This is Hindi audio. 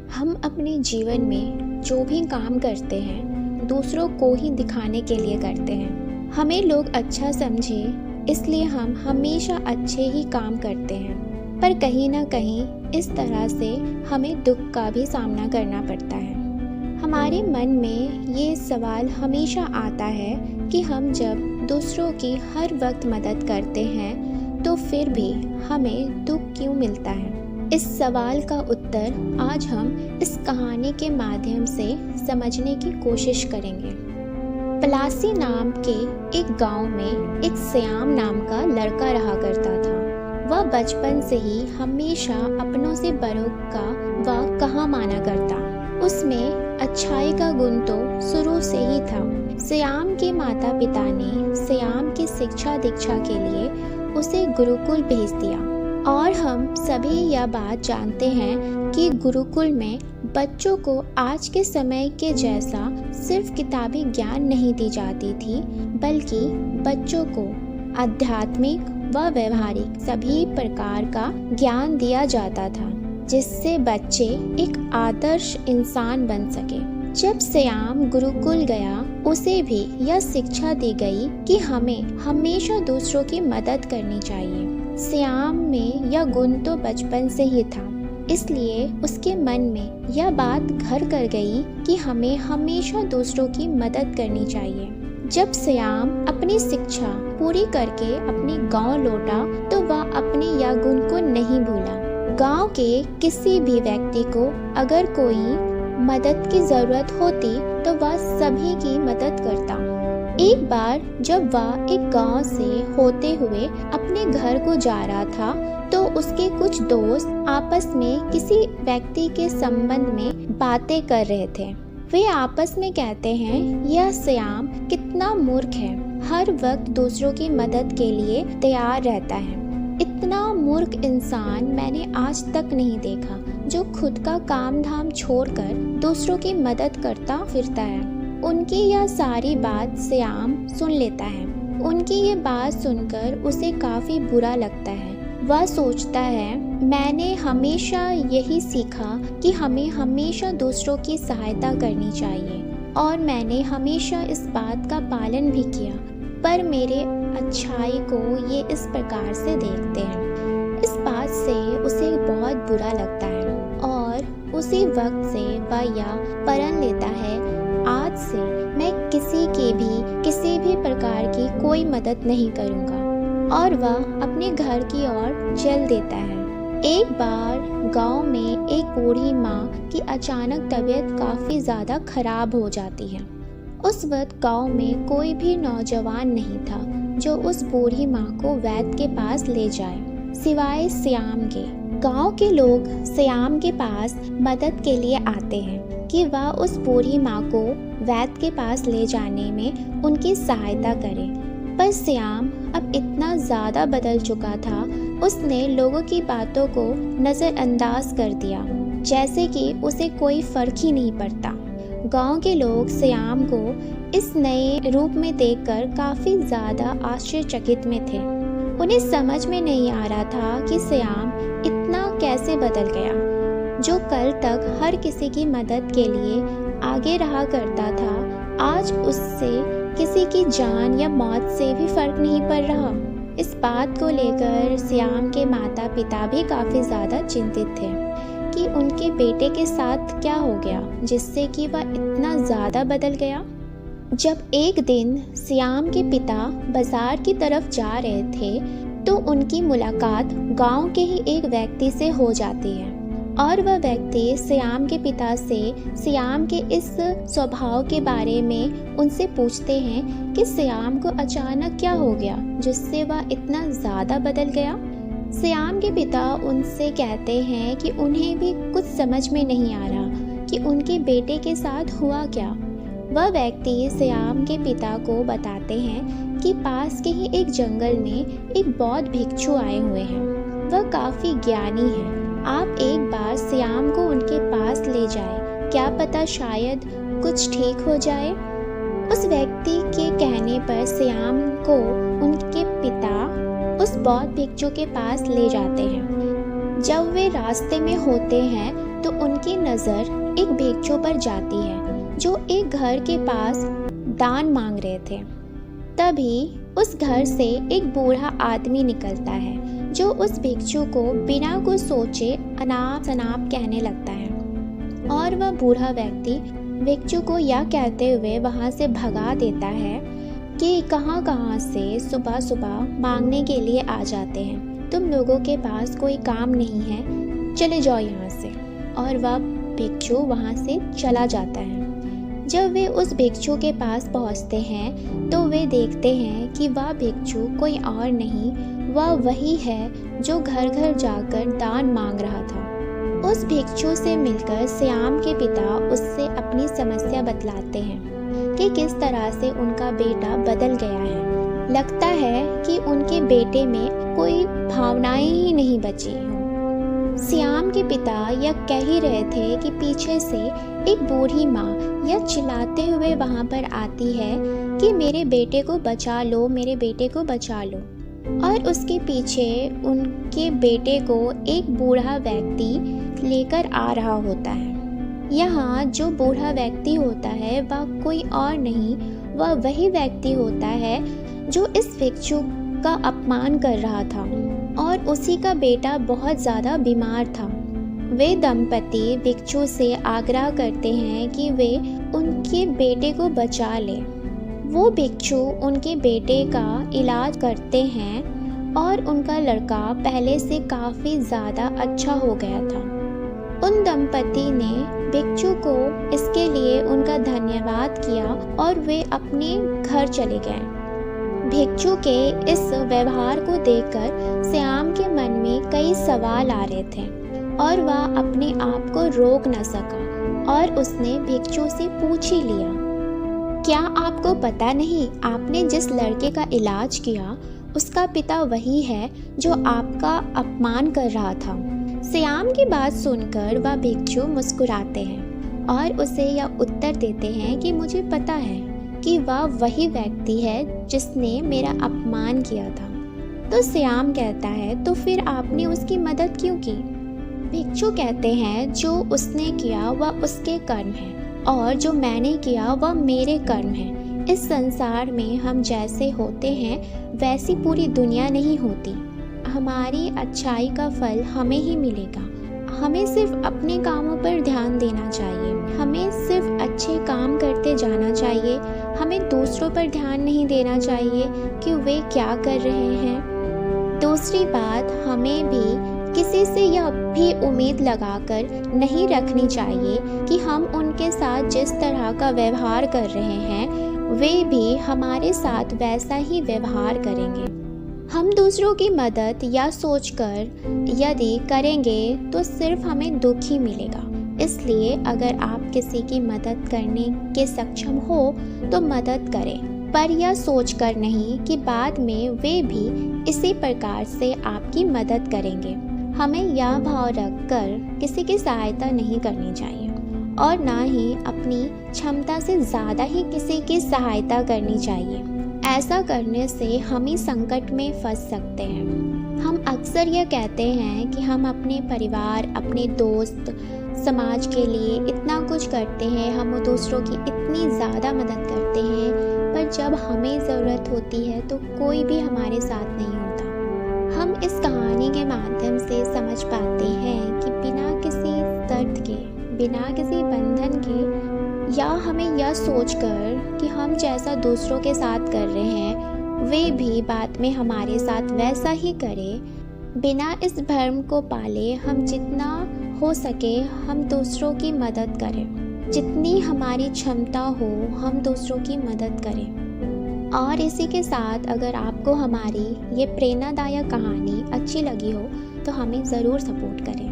हम अपने जीवन में जो भी काम करते हैं दूसरों को ही दिखाने के लिए करते हैं। हमें लोग अच्छा समझे इसलिए हम हमेशा अच्छे ही काम करते हैं, पर कहीं ना कहीं इस तरह से हमें दुख का भी सामना करना पड़ता है। हमारे मन में ये सवाल हमेशा आता है कि हम जब दूसरों की हर वक्त मदद करते हैं तो फिर भी हमें दुख क्यों मिलता है। इस सवाल का उत्तर आज हम इस कहानी के माध्यम से समझने की कोशिश करेंगे। पलासी नाम के एक गांव में एक श्याम नाम का लड़का रहा करता था। वह बचपन से ही हमेशा अपनों से बड़ों का वह कहा माना करता। उसमें अच्छाई का गुण तो शुरू से ही था। श्याम के माता पिता ने श्याम की शिक्षा दीक्षा के लिए उसे गुरुकुल भेज दिया और हम सभी यह बात जानते हैं कि गुरुकुल में बच्चों को आज के समय के जैसा सिर्फ किताबी ज्ञान नहीं दी जाती थी, बल्कि बच्चों को आध्यात्मिक व व्यवहारिक सभी प्रकार का ज्ञान दिया जाता था, जिससे बच्चे एक आदर्श इंसान बन सके। जब श्याम गुरुकुल गया उसे भी यह शिक्षा दी गई कि हमें हमेशा दूसरों की मदद करनी चाहिए। श्याम में यह गुण तो बचपन से ही था, इसलिए उसके मन में यह बात घर कर गई कि हमें हमेशा दूसरों की मदद करनी चाहिए। जब श्याम अपनी शिक्षा पूरी करके अपने गांव लौटा तो वह अपने यह गुण को नहीं भूला। गांव के किसी भी व्यक्ति को अगर कोई मदद की जरूरत होती तो वह सभी की मदद करता। एक बार जब वह एक गांव से होते हुए अपने घर को जा रहा था तो उसके कुछ दोस्त आपस में किसी व्यक्ति के संबंध में बातें कर रहे थे। वे आपस में कहते हैं, यह श्याम कितना मूर्ख है, हर वक्त दूसरों की मदद के लिए तैयार रहता है। इतना मूर्ख इंसान मैंने आज तक नहीं देखा जो खुद का काम धाम छोड़कर दूसरों की मदद करता फिरता है। उनकी यह सारी बात श्याम सुन लेता है। उनकी ये बात सुनकर उसे काफी बुरा लगता है। वह सोचता है, मैंने हमेशा यही सीखा कि हमें हमेशा दूसरों की सहायता करनी चाहिए और मैंने हमेशा इस बात का पालन भी किया, पर मेरे अच्छाई को ये इस प्रकार से देखते हैं। इस बात से उसे बहुत बुरा लगता है और उसी वक्त से वह यह प्रण लेता है, आज से मैं किसी भी प्रकार की कोई मदद नहीं करूँगा, और वह अपने घर की ओर चल देता है। एक बार गांव में एक बूढ़ी माँ की अचानक तबीयत काफ़ी ज़्यादा खराब हो जाती है। उस वक्त गांव में कोई भी नौजवान नहीं था जो उस बूढ़ी माँ को वैद्य के पास ले जाए, सिवाय श्याम के। गांव के लोग श्याम के पास मदद के लिए आते हैं कि वह उस बूढ़ी माँ को वैद्य के पास ले जाने में उनकी सहायता करे, पर श्याम अब इतना ज़्यादा बदल चुका था, उसने लोगों की बातों को नज़रअंदाज कर दिया, जैसे कि उसे कोई फर्क ही नहीं पड़ता। गांव के लोग श्याम को इस नए रूप में देखकर काफ़ी ज़्यादा आश्चर्यचकित में थे। उन्हें समझ में नहीं आ रहा था कि श्याम इतना कैसे बदल गया। जो कल तक हर किसी की मदद के लिए आगे रहा करता था, आज उससे किसी की जान या मौत से भी फर्क नहीं पड़ रहा। इस बात को लेकर श्याम के माता पिता भी काफ़ी ज़्यादा चिंतित थे कि उनके बेटे के साथ क्या हो गया जिससे कि वह इतना ज़्यादा बदल गया। जब एक दिन श्याम के पिता बाजार की तरफ जा रहे थे तो उनकी मुलाकात गांव के ही एक व्यक्ति से हो जाती है और वह व्यक्ति श्याम के पिता से श्याम के इस स्वभाव के बारे में उनसे पूछते हैं कि श्याम को अचानक क्या हो गया जिससे वह इतना ज़्यादा बदल गया। श्याम के पिता उनसे कहते हैं कि उन्हें भी कुछ समझ में नहीं आ रहा कि उनके बेटे के साथ हुआ क्या। वह व्यक्ति श्याम के पिता को बताते हैं कि पास के ही एक जंगल में एक बौद्ध भिक्षु आए हुए हैं। वह काफ़ी ज्ञानी है, आप एक बार श्याम को उनके पास ले जाएं, क्या पता शायद कुछ ठीक हो जाए। उस व्यक्ति के कहने पर श्याम को उनके पिता उस बौद्ध भिक्षु के पास ले जाते हैं। जब वे रास्ते में होते हैं तो उनकी नज़र एक भिक्षु पर जाती है जो एक घर के पास दान मांग रहे थे। तभी उस घर से एक बूढ़ा आदमी निकलता है जो उस भिक्षु को बिना कुछ सोचे अनाप शनाप कहने लगता है, और वह बूढ़ा व्यक्ति भिक्षु को यह कहते हुए वहाँ से भगा देता है कि कहाँ से सुबह सुबह मांगने के लिए आ जाते हैं, तुम लोगों के पास कोई काम नहीं है, चले जाओ यहाँ से। और वह भिक्षु वहाँ से चला जाता है। जब वे उस भिक्षु के पास पहुँचते हैं तो वे देखते हैं कि वह भिक्षु कोई और नहीं, वह वही है जो घर घर जाकर दान मांग रहा था। उस भिक्षु से मिलकर श्याम के पिता उससे अपनी समस्या बतलाते हैं कि किस तरह से उनका बेटा बदल गया है। लगता है कि उनके बेटे में कोई भावनाएं ही नहीं बची हों। श्याम के पिता यह कह ही रहे थे कि पीछे से एक बूढ़ी माँ यह चिल्लाते हुए वहाँ पर आती है कि मेरे बेटे को बचा लो, मेरे बेटे को बचा लो। और उसके पीछे उनके बेटे को एक बूढ़ा व्यक्ति लेकर आ रहा होता है। यहाँ जो बूढ़ा व्यक्ति होता है वह कोई और नहीं, वह वही व्यक्ति होता है जो इस भिक्षु का अपमान कर रहा था, और उसी का बेटा बहुत ज़्यादा बीमार था। वे दंपति भिक्षु से आग्रह करते हैं कि वे उनके बेटे को बचा लें। वो भिक्षु उनके बेटे का इलाज करते हैं और उनका लड़का पहले से काफ़ी ज़्यादा अच्छा हो गया था। उन दंपति ने भिक्षु को इसके लिए उनका धन्यवाद किया और वे अपने घर चले गए। भिक्षु के इस व्यवहार को देखकर श्याम के मन में कई सवाल आ रहे थे और वह अपने आप को रोक न सका और उसने भिक्षु से पूछ ही लिया, क्या आपको पता नहीं आपने जिस लड़के का इलाज किया उसका पिता वही है जो आपका अपमान कर रहा था। श्याम की बात सुनकर वह भिक्षु मुस्कुराते हैं और उसे यह उत्तर देते हैं कि मुझे पता है कि वह वही व्यक्ति है जिसने मेरा अपमान किया था। तो श्याम कहता है, तो फिर आपने उसकी मदद क्यों की? भिक्षु कहते हैं, जो उसने किया वह उसके कर्म है और जो मैंने किया वह मेरे कर्म है। इस संसार में हम जैसे होते हैं वैसी पूरी दुनिया नहीं होती। हमारी अच्छाई का फल हमें ही मिलेगा। हमें सिर्फ अपने कामों पर ध्यान देना चाहिए, हमें सिर्फ अच्छे काम करते जाना चाहिए, हमें दूसरों पर ध्यान नहीं देना चाहिए कि वे क्या कर रहे हैं। दूसरी बात, हमें भी किसी से यह भी उम्मीद लगाकर नहीं रखनी चाहिए कि हम उनके साथ जिस तरह का व्यवहार कर रहे हैं वे भी हमारे साथ वैसा ही व्यवहार करेंगे। हम दूसरों की मदद या सोचकर यदि करेंगे तो सिर्फ हमें दुख ही मिलेगा। इसलिए अगर आप किसी की मदद करने के सक्षम हो तो मदद करें, पर यह सोचकर नहीं कि बाद में वे भी इसी प्रकार से आपकी मदद करेंगे। हमें यह भाव रखकर किसी की सहायता नहीं करनी चाहिए और ना ही अपनी क्षमता से ज़्यादा ही किसी की सहायता करनी चाहिए। ऐसा करने से हम ही संकट में फंस सकते हैं। हम अक्सर यह कहते हैं कि हम अपने परिवार, अपने दोस्त, समाज के लिए इतना कुछ करते हैं, हम दूसरों की इतनी ज़्यादा मदद करते हैं, पर जब हमें ज़रूरत होती है तो कोई भी हमारे साथ नहीं होता। हम इस कहानी के माध्यम से समझ पाते हैं कि बिना किसी शर्त के, बिना किसी बंधन के, या हमें यह सोचकर कि हम जैसा दूसरों के साथ कर रहे हैं वे भी बाद में हमारे साथ वैसा ही करें, बिना इस भ्रम को पाले हम जितना हो सके हम दूसरों की मदद करें, जितनी हमारी क्षमता हो हम दूसरों की मदद करें। और इसी के साथ अगर आपको हमारी ये प्रेरणादायक कहानी अच्छी लगी हो तो हमें ज़रूर सपोर्ट करें।